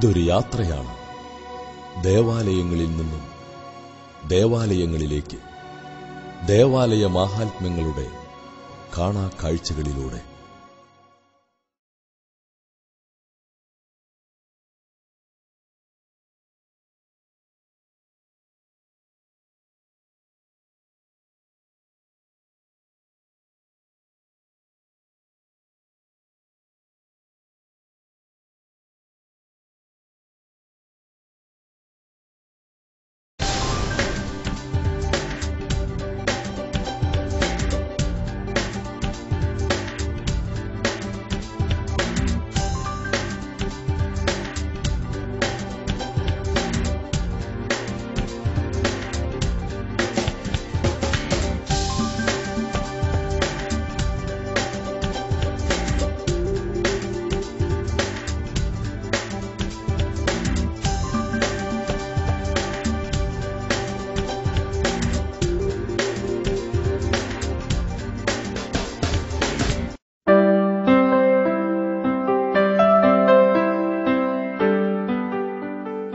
ഇതൊരു യാത്രയാണ്, ദേവാലയങ്ങളിൽ നിന്നും ദേവാലയങ്ങളിലേക്ക്, ദേവാലയ മാഹാത്മ്യങ്ങളുടെ കാണാ കാഴ്ചകളിലൂടെ.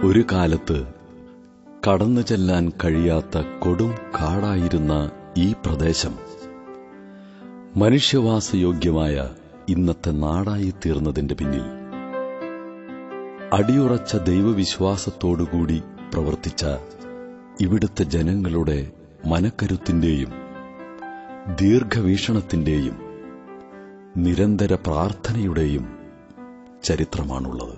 ഒരു കാലത്ത് കടന്നു ചെല്ലാൻ കഴിയാത്ത കൊടും കാടായിരുന്ന ഈ പ്രദേശം മനുഷ്യവാസയോഗ്യമായ ഇന്നത്തെ നാടായിത്തീർന്നതിന്റെ പിന്നിൽ അടിയുറച്ച ദൈവവിശ്വാസത്തോടുകൂടി പ്രവർത്തിച്ച ഇവിടുത്തെ ജനങ്ങളുടെ മനക്കരുത്തിന്റെയും ദീർഘവീക്ഷണത്തിന്റെയും നിരന്തര പ്രാർത്ഥനയുടെയും ചരിത്രമാണുള്ളത്.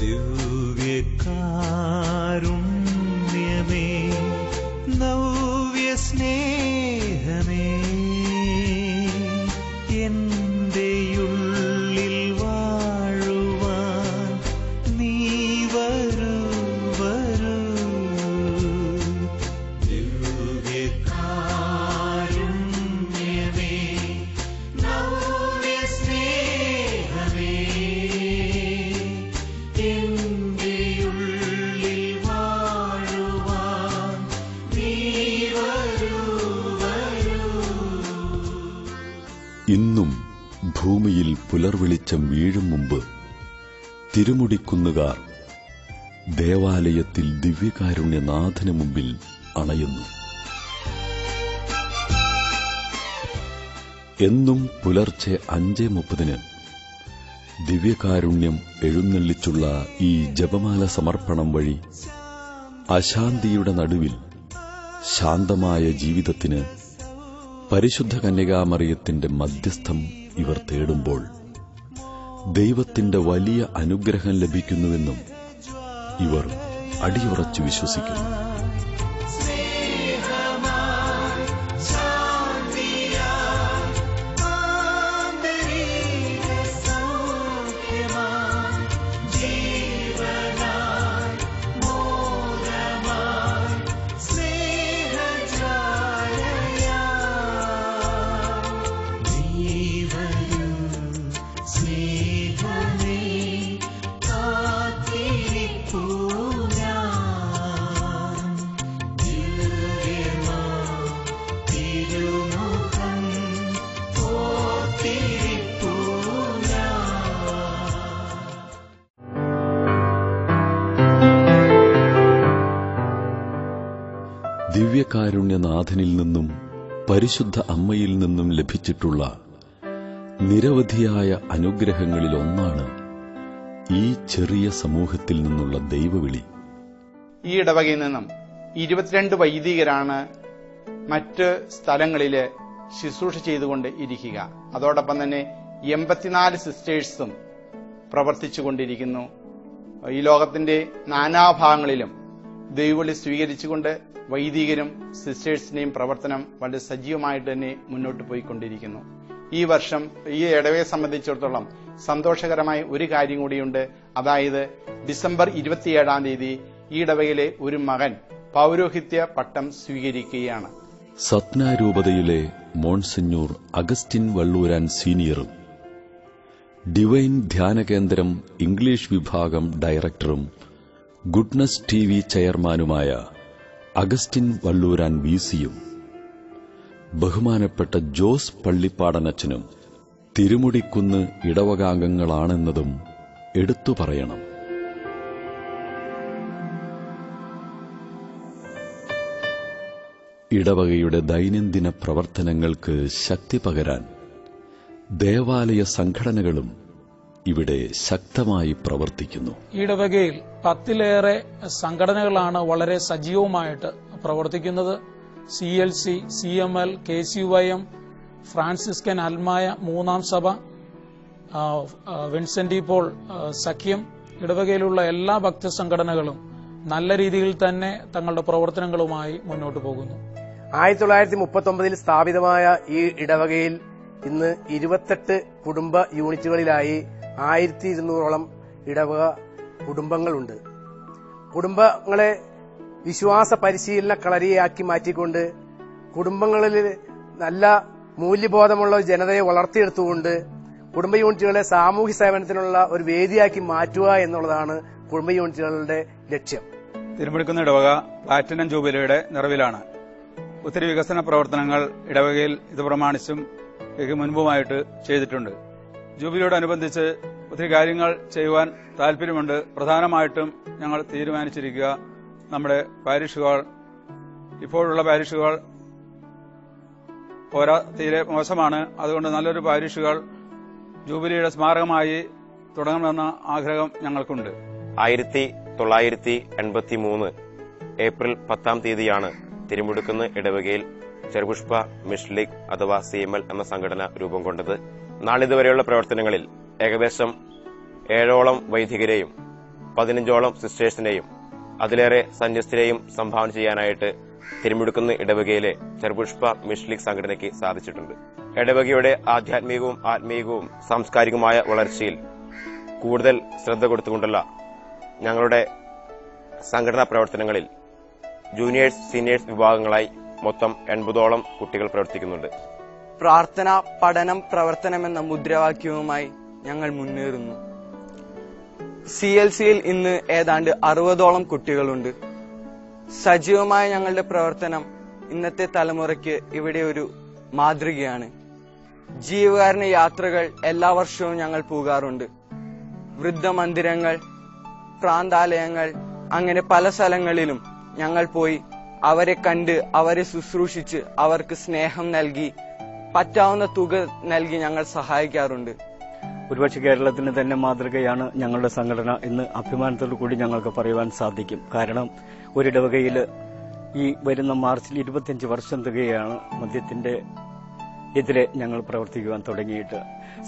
ദിവ്യകാരുണ്യമേ, നവ്യസ്നേഹമേ, എന്റെയുള്ളിൽ വാഴുവാൻ നീ വരൂ വരൂ. ദിവ്യകാരുണ്യമേ, നവ്യസ്നേഹമേ, ഇന്നും ഭൂമിയിൽ പുലർവെളിച്ചം വീഴും മുമ്പ് തിരുമുടിക്കുന്നുകാർ ദേവാലയത്തിൽ ദിവ്യകാരുണ്യനാഥന് മുമ്പിൽ അണയുന്നു. എന്നും പുലർച്ചെ 5:30 ദിവ്യകാരുണ്യം എഴുന്നള്ളിച്ചുള്ള ഈ ജപമാല സമർപ്പണം വഴി അശാന്തിയുടെ നടുവിൽ ശാന്തമായ ജീവിതത്തിന് പരിശുദ്ധ കന്യകാമറിയത്തിന്റെ മധ്യസ്ഥം ഇവർ തേടുമ്പോൾ ദൈവത്തിന്റെ വലിയ അനുഗ്രഹം ലഭിക്കുന്നുവെന്നും ഇവർ അടിയുറച്ചു വിശ്വസിക്കുന്നു. ദിവ്യകാരുണ്യനാഥനിൽ നിന്നും പരിശുദ്ധ അമ്മയിൽ നിന്നും ലഭിച്ചിട്ടുള്ള നിരവധിയായ അനുഗ്രഹങ്ങളിലൊന്നാണ് ഈ ചെറിയ സമൂഹത്തിൽ നിന്നുള്ള ദൈവവിളി. ഈ ഇടവകയിൽ നിന്നും 22 വൈദികരാണ് മറ്റ് സ്ഥലങ്ങളില് ശുശ്രൂഷ ചെയ്തുകൊണ്ട് ഇരിക്കുക. അതോടൊപ്പം തന്നെ 84 സിസ്റ്റേഴ്സും പ്രവർത്തിച്ചുകൊണ്ടിരിക്കുന്നു. ഈ ലോകത്തിന്റെ നാനാഭാഗങ്ങളിലും ദൈവവിളി സ്വീകരിച്ചുകൊണ്ട് വൈദികരും സിസ്റ്റേഴ്സിന്റെയും പ്രവർത്തനം വളരെ സജീവമായിട്ട് തന്നെ മുന്നോട്ട് പോയിക്കൊണ്ടിരിക്കുന്നു. ഈ വർഷം ഈ ഇടവയെ സംബന്ധിച്ചിടത്തോളം സന്തോഷകരമായ ഒരു കാര്യം കൂടിയുണ്ട്. അതായത് ഡിസംബർ 27 ഈ ഇടവകയിലെ ഒരു മകൻ പൗരോഹിത്യ പട്ടം സ്വീകരിക്കുകയാണ്. സത്ന രൂപതയിലെ മോൺസിഞ്ഞൂർ അഗസ്റ്റിൻ വള്ളൂരാൻ സീനിയറും ഡിവൈൻ ധ്യാനകേന്ദ്രം ഇംഗ്ലീഷ് വിഭാഗം ഡയറക്ടറും ഗുഡ്നസ് TV ചെയർമാനുമായ അഗസ്റ്റിൻ വള്ളൂരാൻ VCയും ബഹുമാനപ്പെട്ട ജോസ് പള്ളിപ്പാടനച്ചനും തിരുമുടിക്കുന്ന് ഇടവകാംഗങ്ങളാണെന്നതും എടുത്തു പറയണം. ഇടവകയുടെ ദൈനംദിന പ്രവർത്തനങ്ങൾക്ക് ശക്തി പകരാൻ ദേവാലയ സംഘടനകളും ഇവിടെ ശക്തമായി പ്രവർത്തിക്കുന്നു. ഇടവകയിൽ 10-ലേറെ സംഘടനകളാണ് വളരെ സജീവമായിട്ട് പ്രവർത്തിക്കുന്നത്. CLC, CML, KCYM, ഫ്രാൻസിസ്കൻ അൽമായ 3-ാം സഭ, വിൻസെന്റ് പോൾ സഖ്യം, ഇടവകയിലുള്ള എല്ലാ ഭക്ത സംഘടനകളും നല്ല രീതിയിൽ തന്നെ തങ്ങളുടെ പ്രവർത്തനങ്ങളുമായി മുന്നോട്ട് പോകുന്നു. 1939 സ്ഥാപിതമായ ഈ ഇടവകയിൽ ഇന്ന് 28 കുടുംബ യൂണിറ്റുകളിലായി 1200ഓളം ഇടവക കുടുംബങ്ങളുണ്ട്. കുടുംബങ്ങളെ വിശ്വാസ പരിശീലന കളരിയാക്കി മാറ്റിക്കൊണ്ട് കുടുംബങ്ങളിൽ നല്ല മൂല്യബോധമുള്ള ജനതയെ വളർത്തിയെടുത്തുകൊണ്ട് കുടുംബ യൂണിറ്റുകളെ സാമൂഹ്യ സേവനത്തിനുള്ള ഒരു വേദിയാക്കി മാറ്റുക എന്നുള്ളതാണ് കുടുംബ യൂണിറ്റുകളുടെ ലക്ഷ്യം. തിരുമുടിക്കുന്ന് ഇടവക പ്ലാറ്റിനം ജൂബിലിയുടെ നിറവിലാണ്. ഒത്തിരി വികസന പ്രവർത്തനങ്ങൾ ഇടവകയിൽ ഇത് പ്രമാണിച്ചും മുൻപുമായിട്ട് ചെയ്തിട്ടുണ്ട്. ജൂബിലിയോടനുബന്ധിച്ച് ഒത്തിരി കാര്യങ്ങൾ ചെയ്യുവാൻ താല്പര്യമുണ്ട്. പ്രധാനമായിട്ടും ഞങ്ങൾ തീരുമാനിച്ചിരിക്കുക നമ്മുടെ പാരിഷുകൾ, ഇപ്പോഴുള്ള പാരിഷുകൾ തീരെ മോശമാണ്. അതുകൊണ്ട് നല്ലൊരു പാരിഷുകൾ ജൂബിലിയുടെ സ്മാരകമായി തുടങ്ങണമെന്ന ആഗ്രഹം ഞങ്ങൾക്കുണ്ട്. 1983 ഏപ്രിൽ 10-ാം തീയതിയാണ് തിരുമുടിക്കുന്ന് ഇടവകയിൽ ചെറുപുഷ്പ മിഷൻ ലീഗ് അഥവാ CML എന്ന സംഘടന രൂപം കൊണ്ടത്. നാളിതുവരെയുള്ള പ്രവർത്തനങ്ങളിൽ ഏകദേശം 7ഓളം വൈദികരെയും 15ഓളം സിസ്റ്റേഴ്സിനെയും അതിലേറെ സന്യസ്തരെയും സംഭാവന ചെയ്യാനായിട്ട് തിരുമുടിക്കുന്ന് ഇടവകയിലെ ചെറുപുഷ്പ മിഷൻ ലീഗ് സംഘടനയ്ക്ക് സാധിച്ചിട്ടുണ്ട്. ഇടവകയുടെ ആധ്യാത്മികവും ആത്മീയവും സാംസ്കാരികവുമായ വളർച്ചയിൽ കൂടുതൽ ശ്രദ്ധ കൊടുത്തുകൊണ്ടുള്ള ഞങ്ങളുടെ സംഘടനാ പ്രവർത്തനങ്ങളിൽ ജൂനിയേഴ്സ്, സീനിയേഴ്സ് വിഭാഗങ്ങളായി മൊത്തം 80ഓളം കുട്ടികൾ പ്രവർത്തിക്കുന്നുണ്ട്. പ്രാർത്ഥന, പഠനം, പ്രവർത്തനം എന്ന മുദ്രാവാക്യവുമായി ഞങ്ങൾ മുന്നേറുന്നു. CLCയിൽ ഇന്ന് ഏതാണ്ട് 60ഓളം കുട്ടികളുണ്ട്. സജീവമായ ഞങ്ങളുടെ പ്രവർത്തനം ഇന്നത്തെ തലമുറയ്ക്ക് ഇവിടെ ഒരു മാതൃകയാണ്. ജീവകാരുണ്യ യാത്രകൾ എല്ലാ വർഷവും ഞങ്ങൾ പോകാറുണ്ട്. വൃദ്ധമന്ദിരങ്ങൾ, പ്രാന്താലയങ്ങൾ, അങ്ങനെ പല സ്ഥലങ്ങളിലും ഞങ്ങൾ പോയി അവരെ കണ്ട് അവരെ ശുശ്രൂഷിച്ച് അവർക്ക് സ്നേഹം നൽകി പറ്റാവുന്ന തുക നൽകി ഞങ്ങൾ സഹായിക്കാറുണ്ട്. ഒരുപക്ഷെ കേരളത്തിന് തന്നെ മാതൃകയാണ് ഞങ്ങളുടെ സംഘടന എന്ന് അഭിമാനത്തോടു കൂടി ഞങ്ങൾക്ക് പറയുവാൻ സാധിക്കും. കാരണം ഒരിടവകയിൽ ഈ വരുന്ന മാർച്ചിൽ 25 വർഷം തികയാണ് മദ്യത്തിന്റെ എതിരെ ഞങ്ങൾ പ്രവർത്തിക്കുവാൻ തുടങ്ങിയിട്ട്.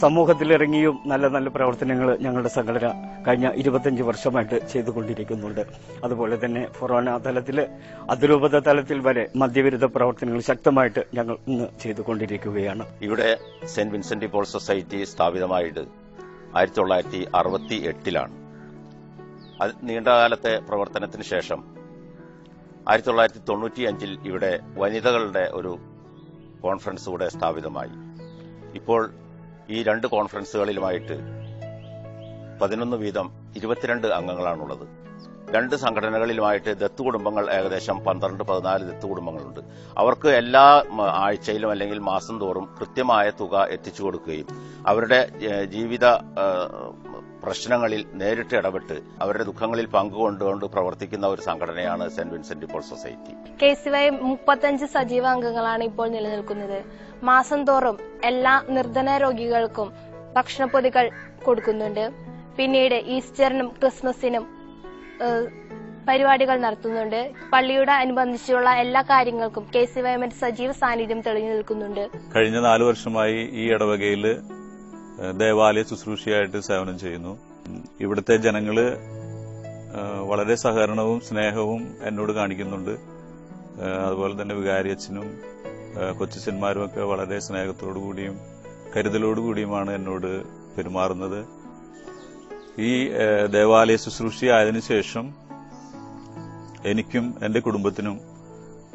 സമൂഹത്തിലിറങ്ങിയും നല്ല നല്ല പ്രവർത്തനങ്ങൾ ഞങ്ങളുടെ സംഘടന കഴിഞ്ഞ 25 വർഷമായിട്ട് ചെയ്തുകൊണ്ടിരിക്കുന്നുണ്ട്. അതുപോലെ തന്നെ ഫൊറോന തലത്തിൽ, അതിരൂപത തലത്തിൽ വരെ മദ്യവിരുദ്ധ പ്രവർത്തനങ്ങൾ ശക്തമായിട്ട് ഞങ്ങൾ ഇന്ന് ചെയ്തുകൊണ്ടിരിക്കുകയാണ്. ഇവിടെ സെന്റ് വിൻസെന്റ് പോൾ സൊസൈറ്റി സ്ഥാപിതമായിട്ട് 1968 നീണ്ടകാലത്തെ പ്രവർത്തനത്തിന് ശേഷം 1995 ഇവിടെ വനിതകളുടെ ഒരു കോൺഫറൻസ് കൂടെ സ്ഥാപിതമായി. ഇപ്പോൾ ഈ 2 കോൺഫറൻസുകളിലുമായിട്ട് 11 വീതം 22 അംഗങ്ങളാണുള്ളത്. 2 സംഘടനകളിലുമായിട്ട് ദത്തുകുടുംബങ്ങൾ ഏകദേശം 12-14 ദത്തുകുടുംബങ്ങളുണ്ട്. അവർക്ക് എല്ലാ ആഴ്ചയിലും അല്ലെങ്കിൽ മാസം തോറും കൃത്യമായ തുക എത്തിച്ചു കൊടുക്കുകയും അവരുടെ ജീവിത പ്രശ്നങ്ങളിൽ നേരിട്ട് ഇടപെട്ട് അവരുടെ ദുഃഖങ്ങളിൽ പങ്കുകൊണ്ടുകൊണ്ട് പ്രവർത്തിക്കുന്ന ഒരു സംഘടനയാണ് saint Vincent Paul society. KCY 35 സജീവ അംഗങ്ങളാണ് ഇപ്പോൾ നിലനിൽക്കുന്നത്. മാസം തോറും എല്ലാ നിർധന രോഗികൾക്കും ഭക്ഷണപ്പൊതികൾ കൊടുക്കുന്നുണ്ട്. പിന്നീട് ഈസ്റ്ററിനും ക്രിസ്മസിനും പരിപാടികൾ നടത്തുന്നുണ്ട്. പള്ളിയുടെ അനുബന്ധിച്ചുള്ള എല്ലാ കാര്യങ്ങൾക്കും KCY സജീവ സാന്നിധ്യം തെളിഞ്ഞു നിൽക്കുന്നുണ്ട്. കഴിഞ്ഞ 4 വർഷമായി ഈ ഇടവകയിൽ ദേവാലയ ശുശ്രൂഷയായിട്ട് സേവനം ചെയ്യുന്നു. ഇവിടുത്തെ ജനങ്ങള് വളരെ സഹകരണവും സ്നേഹവും എന്നോട് കാണിക്കുന്നുണ്ട്. അതുപോലെ തന്നെ വികാരി അച്ഛനും കൊച്ചച്ഛന്മാരും ഒക്കെ വളരെ സ്നേഹത്തോടുകൂടിയും കരുതലോടുകൂടിയുമാണ് എന്നോട് പെരുമാറുന്നത്. ഈ ദേവാലയ ശുശ്രൂഷയായതിനു ശേഷം എനിക്കും എന്റെ കുടുംബത്തിനും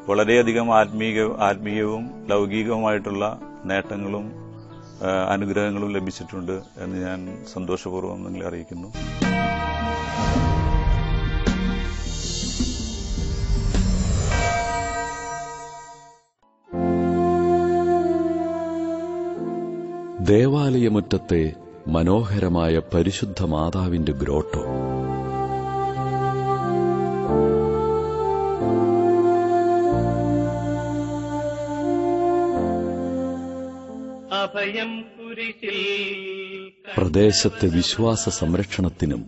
വളരെയധികം ആത്മീയവും ലൗകികവുമായിട്ടുള്ള നേട്ടങ്ങളും അനുഗ്രഹങ്ങളും ലഭിച്ചിട്ടുണ്ട് എന്ന് ഞാൻ സന്തോഷപൂർവ്വം നിങ്ങളെ അറിയിക്കുന്നു. ദേവാലയമുറ്റത്തെ മനോഹരമായ പരിശുദ്ധ മാതാവിന്റെ ഗ്രോട്ടോ, പ്രദേശത്തെ വിശ്വാസ സംരക്ഷണത്തിനും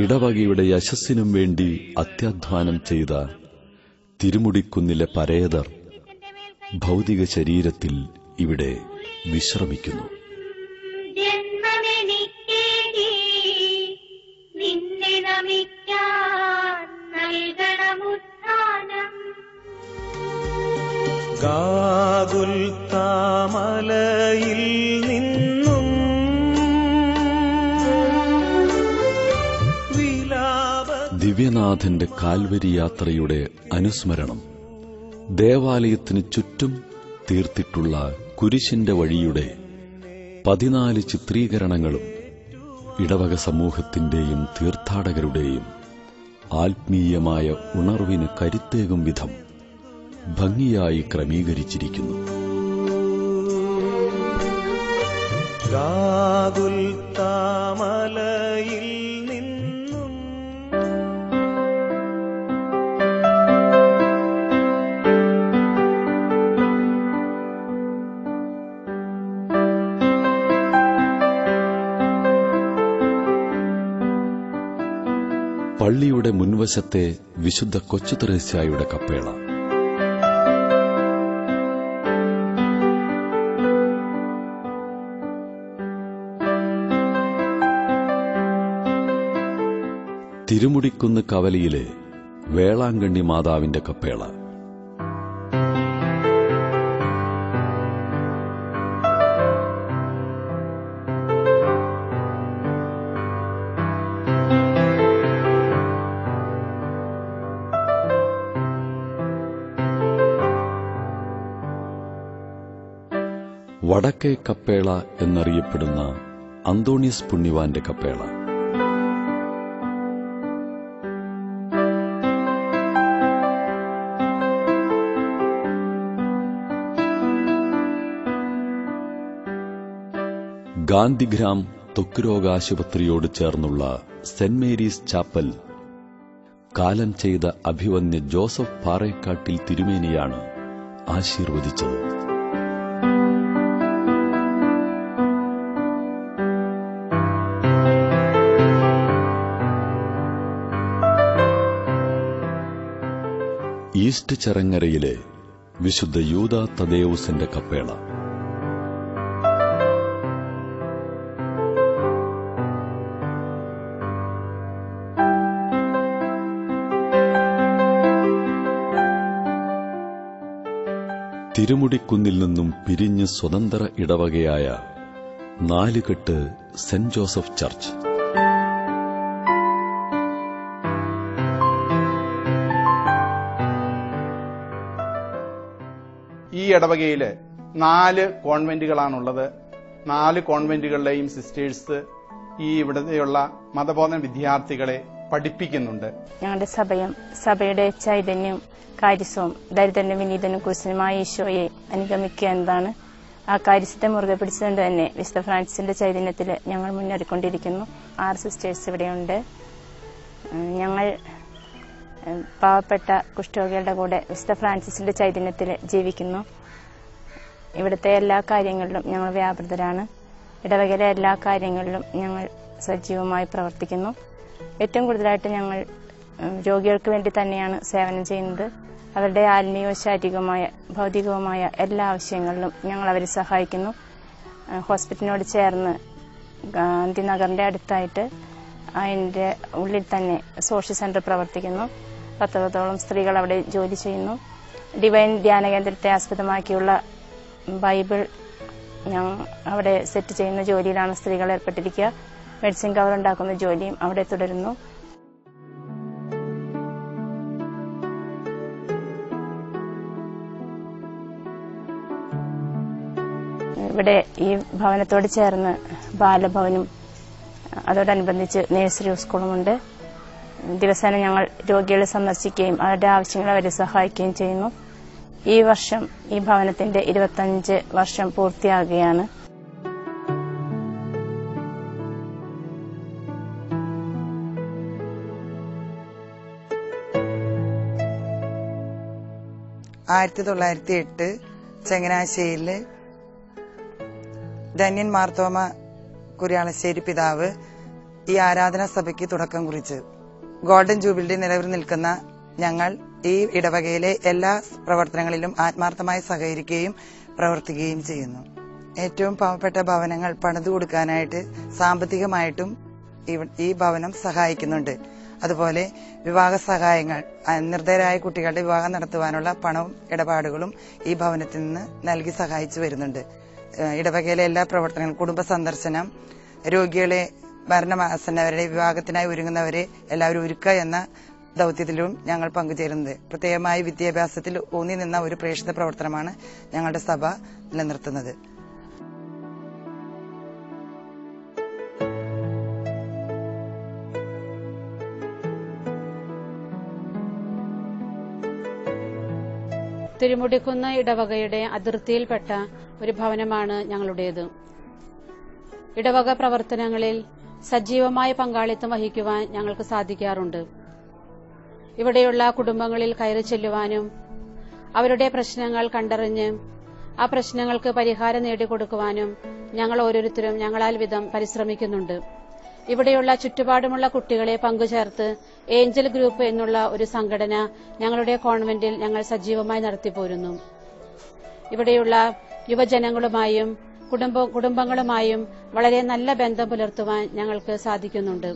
ഇടവകയുടെ യശസ്സിനും വേണ്ടി അത്യാധ്വാനം ചെയ്ത തിരുമുടിക്കുന്നിലെ പരേതർ ഭൗതിക ശരീരത്തിൽ ഇവിടെ വിശ്രമിക്കുന്നു. ഗാഗുൽത്താമലയിൽ നിന്നും ദിവ്യനാഥന്റെ കാൽവരി യാത്രയുടെ അനുസ്മരണം ദേവാലയത്തിന് ചുറ്റും തീർത്തിട്ടുള്ള കുരിശിന്റെ വഴിയുടെ 14 ചിത്രീകരണങ്ങളും ഇടവക സമൂഹത്തിന്റെയും തീർത്ഥാടകരുടെയും ആത്മീയമായ ഉണർവിന് കരുത്തേകും വിധം ഭംഗിയായി ക്രമീകരിച്ചിരിക്കുന്നു. ഗാഗുൽത്താമലയിൽ നിന്നും പള്ളിയുടെ മുൻവശത്തെ വിശുദ്ധ കൊച്ചുത്രേസ്യായുടെ കപ്പേള, തിരുമുടിക്കുന്ന് കവലയിലെ വേളാങ്കണ്ണി മാതാവിന്റെ കപ്പേള, വടക്കേ കപ്പേള എന്നറിയപ്പെടുന്ന അന്തോണീസ് പുണ്യവാന്റെ കപ്പേള, ഗാന്ധിഗ്രാം ത്വക്രോഗാശുപത്രിയോട് ചേർന്നുള്ള സെന്റ് മേരീസ് ചാപ്പൽ കാലം ചെയ്ത അഭിവന്യ ജോസഫ് പാറേക്കാട്ടിൽ തിരുമേനിയാണ് ആശീർവദിച്ചത്. ഈസ്റ്റ് ചെറങ്ങരയിലെ വിശുദ്ധ യൂദാ തദേവുസിന്റെ കപ്പേള, തിരുമുടിക്കുന്നിൽ നിന്നും പിരിഞ്ഞ് സ്വതന്ത്ര ഇടവകയായ നാലുകെട്ട് സെന്റ് ജോസഫ് ചർച്ച്, ഈ ഇടവകയില് 4 കോൺവെന്റുകളാണുള്ളത്. 4 കോൺവെന്റുകളിലെയും സിസ്റ്റേഴ്സ് ഈ ഇവിടെയുള്ള മതബോധന വിദ്യാർത്ഥികളെ പഠിപ്പിക്കുന്നുണ്ട്. ഞങ്ങളുടെ സഭയുടെ ചൈതന്യം, കാര്യസ്വം, ദരിദ്രനും വിനീതനും കുരിശനുമായ ഈശോയെ അനുഗമിക്കുക എന്നതാണ്. ആ കാര്യസ്ഥത്തെ മുറുകെ പിടിച്ചുകൊണ്ട് തന്നെ വിശുദ്ധ ഫ്രാൻസിസിന്റെ ചൈതന്യത്തിൽ ഞങ്ങൾ മുന്നേറിക്കൊണ്ടിരിക്കുന്നു. 6 സിസ്റ്റേഴ്സ് ഇവിടെയുണ്ട്. ഞങ്ങൾ പാവപ്പെട്ട കുഷ്ഠരോഗികളുടെ കൂടെ വിശുദ്ധ ഫ്രാൻസിസിന്റെ ചൈതന്യത്തിൽ ജീവിക്കുന്നു. ഇവിടുത്തെ എല്ലാ കാര്യങ്ങളിലും ഞങ്ങൾ വ്യാപൃതരാണ്. ഇടവകയിലെ എല്ലാ കാര്യങ്ങളിലും ഞങ്ങൾ സജീവമായി പ്രവർത്തിക്കുന്നു. ഏറ്റവും കൂടുതലായിട്ട് ഞങ്ങൾ രോഗികൾക്ക് വേണ്ടി തന്നെയാണ് സേവനം ചെയ്യുന്നത്. അവരുടെ ആത്മീയവും ശാരീരികവുമായ ഭൗതികവുമായ എല്ലാ ആവശ്യങ്ങളിലും ഞങ്ങൾ അവരെ സഹായിക്കുന്നു. ഹോസ്പിറ്റലിനോട് ചേർന്ന് ഗാന്ധിനഗറിന്റെ അടുത്തായിട്ട് അതിന്റെ ഉള്ളിൽ തന്നെ സോഷ്യൽ സെന്റർ പ്രവർത്തിക്കുന്നു. 10ഓളം സ്ത്രീകൾ അവിടെ ജോലി ചെയ്യുന്നു. ഡിവൈൻ ധ്യാന കേന്ദ്രത്തെ ആസ്പദമാക്കിയുള്ള ബൈബിൾ അവിടെ സെറ്റ് ചെയ്യുന്ന ജോലിയിലാണ് സ്ത്രീകൾ ഏർപ്പെട്ടിരിക്കുക. മെഡിസിൻ കവർ ഉണ്ടാക്കുന്ന ജോലിയും അവിടെ തുടരുന്നു. ഇവിടെ ഈ ഭവനത്തോട് ചേർന്ന് ബാലഭവനും അതോടനുബന്ധിച്ച് നഴ്സറി സ്കൂളുമുണ്ട്. ദിവസേന ഞങ്ങൾ രോഗികളെ സന്ദർശിക്കുകയും അവരുടെ ആവശ്യങ്ങൾ അവരെ സഹായിക്കുകയും ചെയ്യുന്നു. ഈ വർഷം ഈ ഭവനത്തിന്റെ 25 വർഷം പൂർത്തിയാകുകയാണ്. 1908 ചങ്ങനാശ്ശേരിയില് ധന്യൻ മാർത്തോമ കുര്യാളശ്ശേരി പിതാവ് ഈ ആരാധനാ സഭയ്ക്ക് തുടക്കം കുറിച്ചു. ഗോൾഡൻ ജൂബിലി നിലവിൽ നിൽക്കുന്ന ഞങ്ങൾ ഈ ഇടവകയിലെ എല്ലാ പ്രവർത്തനങ്ങളിലും ആത്മാർത്ഥമായി സഹകരിക്കുകയും പ്രവർത്തിക്കുകയും ചെയ്യുന്നു. ഏറ്റവും പാവപ്പെട്ട ഭവനങ്ങൾ പണിതു കൊടുക്കാനായിട്ട് സാമ്പത്തികമായിട്ടും ഈ ഭവനം സഹായിക്കുന്നുണ്ട്. അതുപോലെ വിവാഹ സഹായങ്ങൾ, നിർദ്ധരായ കുട്ടികളുടെ വിവാഹം നടത്തുവാനുള്ള പണവും ഇടപാടുകളും ഈ ഭവനത്തിൽ നിന്ന് നൽകി സഹായിച്ചു വരുന്നുണ്ട്. ഇടവകയിലെ എല്ലാ പ്രവർത്തനങ്ങളും, കുടുംബ സന്ദർശനം, രോഗികളെ, മരണമാസന്നവരുടെ വിവാഹത്തിനായി ഒരുങ്ങുന്നവരെ എല്ലാവരും ഒരുക്കുക എന്ന ദൌത്യത്തിലും ഞങ്ങൾ പങ്കുചേരുന്നത്. പ്രത്യേകമായി വിദ്യാഭ്യാസത്തിൽ ഊന്നി നിന്ന ഒരു പ്രേക്ഷിത പ്രവർത്തനമാണ് ഞങ്ങളുടെ സഭ നിലനിർത്തുന്നത്. തിരുമുടിക്കുന്ന് ഇടവകയുടെ അതിർത്തിയിൽപ്പെട്ട ഒരു ഭവനമാണ് ഞങ്ങളുടേത്. ഇടവക പ്രവർത്തനങ്ങളിൽ സജീവമായ പങ്കാളിത്തം വഹിക്കുവാൻ ഞങ്ങൾക്ക് സാധിക്കാറുണ്ട്. ഇവിടെയുള്ള കുടുംബങ്ങളിൽ കയറി ചെല്ലുവാനും അവരുടെ പ്രശ്നങ്ങൾ കണ്ടറിഞ്ഞ് ആ പ്രശ്നങ്ങൾക്ക് പരിഹാരം നേടിക്കൊടുക്കുവാനും ഞങ്ങൾ ഓരോരുത്തരും ഞങ്ങളാൽ വിധം പരിശ്രമിക്കുന്നുണ്ട്. ഇവിടെയുള്ള ചുറ്റുപാടുമുള്ള കുട്ടികളെ പങ്കുചേർത്ത് ഏഞ്ചൽ ഗ്രൂപ്പ് എന്നുള്ള ഒരു സംഘടന ഞങ്ങളുടെ കോൺവെന്റിൽ ഞങ്ങൾ സജീവമായി നടത്തിപ്പോരുന്നു. ഇവിടെയുള്ള യുവജനങ്ങളുമായും കുടുംബങ്ങളുമായും വളരെ നല്ല ബന്ധം പുലർത്തുവാൻ ഞങ്ങൾക്ക് സാധിക്കുന്നുണ്ട്.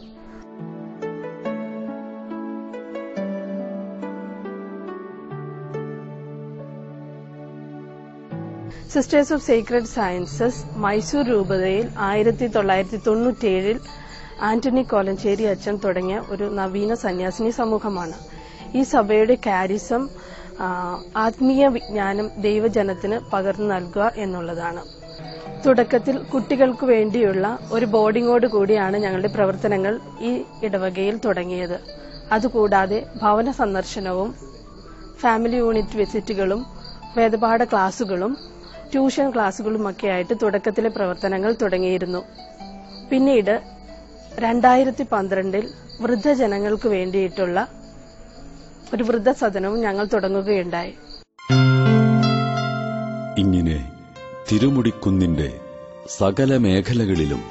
Sisters of secret sciences Mysore രൂപതയിൽ 1997 ആന്റണി കോലഞ്ചേരി അച്ഛൻ തുടങ്ങിയ ഒരു നവീന സന്യാസിനി സമൂഹമാണ്. ഈ സഭയുടെ കാരിസം ആത്മീയ വിജ്ഞാനം ദൈവജനത്തിന് പകർന്നു നൽകുക എന്നുള്ളതാണ്. തുടക്കത്തിൽ കുട്ടികൾക്ക് വേണ്ടിയുള്ള ഒരു ബോർഡിങ്ങോട് കൂടിയാണ് ഞങ്ങളുടെ പ്രവർത്തനങ്ങൾ ഈ ഇടവകയിൽ തുടങ്ങിയത്. അതുകൂടാതെ ഭവന സന്ദർശനവും ഫാമിലി യൂണിറ്റ് വിസിറ്റുകളും വേദപാഠ ക്ലാസുകളും ട്യൂഷൻ ക്ലാസുകളുമൊക്കെയായിട്ട് തുടക്കത്തിലെ പ്രവർത്തനങ്ങൾ തുടങ്ങിയിരുന്നു. പിന്നീട് 2012 വൃദ്ധജനങ്ങൾക്ക് വേണ്ടിയിട്ടുള്ള ഒരു വൃദ്ധസദനവും ഞങ്ങൾ തുടങ്ങുകയുണ്ടായി. ഇങ്ങനെ തിരുമുടിക്കുന്നിന്റെ സകല മേഖലകളിലും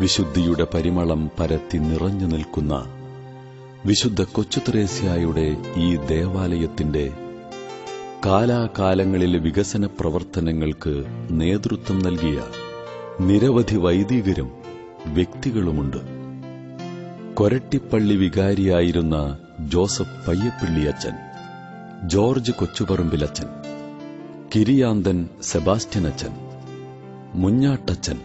വിശുദ്ധിയുടെ പരിമളം പരത്തി നിറഞ്ഞു നിൽക്കുന്ന വിശുദ്ധ കൊച്ചുത്രേസ്യായുടെ ഈ ദേവാലയത്തിന്റെ കാലാകാലങ്ങളിലെ വികസന പ്രവർത്തനങ്ങൾക്ക് നേതൃത്വം നൽകിയ നിരവധി വൈദികരും വ്യക്തികളുമുണ്ട്. കൊരട്ടിപ്പള്ളി വികാരിയായിരുന്ന ജോസഫ് പയ്യപ്പിള്ളിയച്ചൻ, ജോർജ് കൊച്ചുപറമ്പിലച്ചൻ, കിരിയാന്തൻ സെബാസ്റ്റ്യനച്ചൻ, മുഞ്ഞാട്ടച്ചൻ,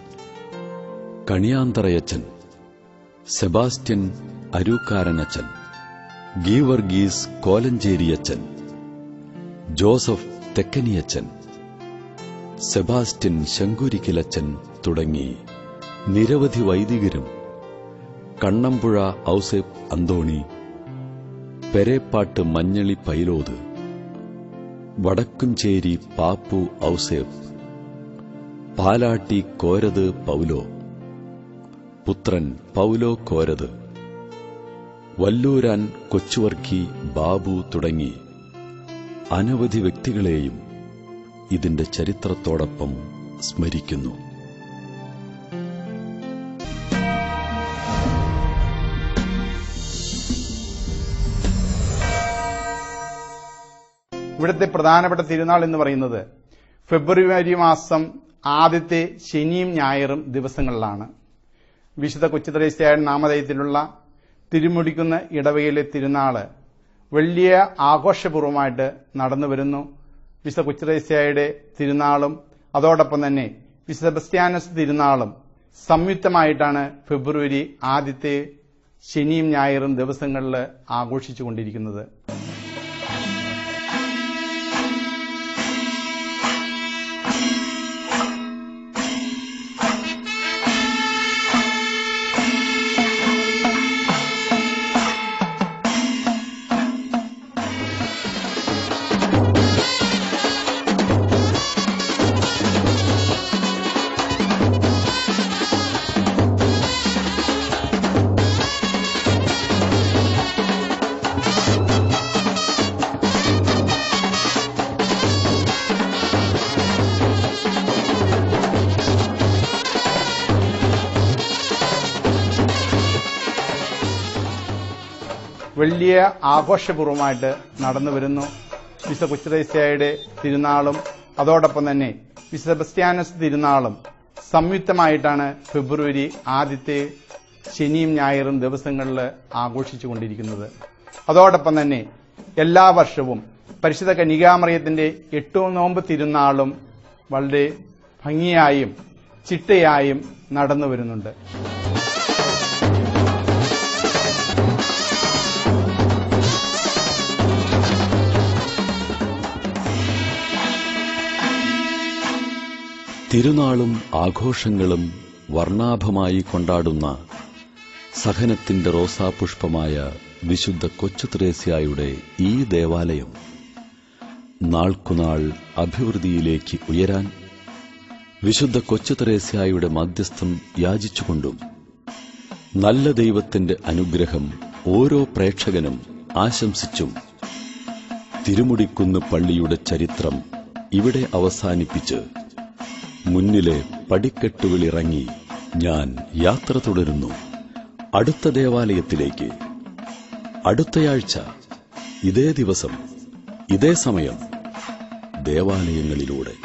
കണിയാന്തറയച്ചൻ, സെബാസ്റ്റ്യൻ അരൂക്കാരനച്ചൻ, ഗീവർഗീസ് കോലഞ്ചേരിയച്ചൻ, ജോസഫ് തെക്കനിയച്ചൻ, സെബാസ്റ്റ്യൻ ശങ്കുരിക്കിലച്ചൻ തുടങ്ങി നിരവധി വൈദികരും, കണ്ണമ്പുഴ ഔസേപ്പ് അന്തോണി, പെരേപ്പാട്ട് മഞ്ഞളി പൈലോത്, വടക്കുംചേരി പാപ്പു ഔസേപ്പ്, പാലാട്ടി കോരത് പൗലോ, പുത്രൻ പൗലോ കോരത്, വല്ലൂരാൻ കൊച്ചുവർക്കി ബാബു തുടങ്ങി അനവധി വ്യക്തികളെയും ഇതിന്റെ ചരിത്രത്തോടൊപ്പം സ്മരിക്കുന്നു. ഇവിടുത്തെ പ്രധാനപ്പെട്ട തിരുനാൾ എന്ന് പറയുന്നത് ഫെബ്രുവരി മാസം ആദ്യത്തെ ശനിയും ഞായറും ദിവസങ്ങളിലാണ്. വിശുദ്ധ കൊച്ചുത്രേസ്യായുടെ നാമധേയത്തിലുള്ള തിരുമുടിക്കുന്ന ഇടവകയിലെ തിരുനാള് വലിയ ആഘോഷപൂർവ്വമായിട്ട് നടന്നു വരുന്നു. വിശുദ്ധ കൊച്ചുത്രേസ്യായുടെ തിരുനാളും അതോടൊപ്പം തന്നെ വിശുദ്ധ സെബസ്ത്യാനോസ് തിരുനാളും സംയുക്തമായിട്ടാണ് ഫെബ്രുവരി ആദ്യത്തെ ശനിയും ഞായറും ദിവസങ്ങളിൽ ആഘോഷിച്ചുകൊണ്ടിരിക്കുന്നത്. വലിയ ആഘോഷപൂർവ്വമായിട്ട് നടന്നു വരുന്നു. വിശുദ്ധ കൊച്ചുത്രേസ്യയുടെ തിരുനാളും അതോടൊപ്പം തന്നെ വിശുദ്ധ സെബസ്ത്യാനോസ് തിരുനാളും സംയുക്തമായിട്ടാണ് ഫെബ്രുവരി ആദ്യത്തെ ശനിയും ഞായറും ദിവസങ്ങളിൽ ആഘോഷിച്ചുകൊണ്ടിരിക്കുന്നത്. അതോടൊപ്പം തന്നെ എല്ലാ വർഷവും പരിശുദ്ധ കന്യകാമറിയത്തിന്റെ 8 നോമ്പ് തിരുനാളും വളരെ ഭംഗിയായും ചിട്ടയായും നടന്നു വരുന്നുണ്ട്. തിരുനാളും ആഘോഷങ്ങളും വർണ്ണാഭമായി കൊണ്ടാടുന്ന സഹനത്തിന്റെ റോസാപുഷ്പമായ വിശുദ്ധ കൊച്ചുത്രേസ്യായുടെ ഈ ദേവാലയം നാൾക്കുനാൾ അഭിവൃദ്ധിയിലേക്ക് ഉയരാൻ വിശുദ്ധ കൊച്ചുത്രേസ്യായുടെ മധ്യസ്ഥം യാചിച്ചുകൊണ്ടും നല്ല ദൈവത്തിന്റെ അനുഗ്രഹം ഓരോ പ്രേക്ഷകനും ആശംസിച്ചും തിരുമുടിക്കുന്ന് പള്ളിയുടെ ചരിത്രം ഇവിടെ അവസാനിപ്പിച്ച് മുന്നിലെ പടിക്കെട്ടുകളിറങ്ങി ഞാൻ യാത്ര തുടരുന്നു അടുത്ത ദേവാലയത്തിലേക്ക്. അടുത്തയാഴ്ച ഇതേ ദിവസം ഇതേ സമയം ദേവാലയങ്ങളിലൂടെ.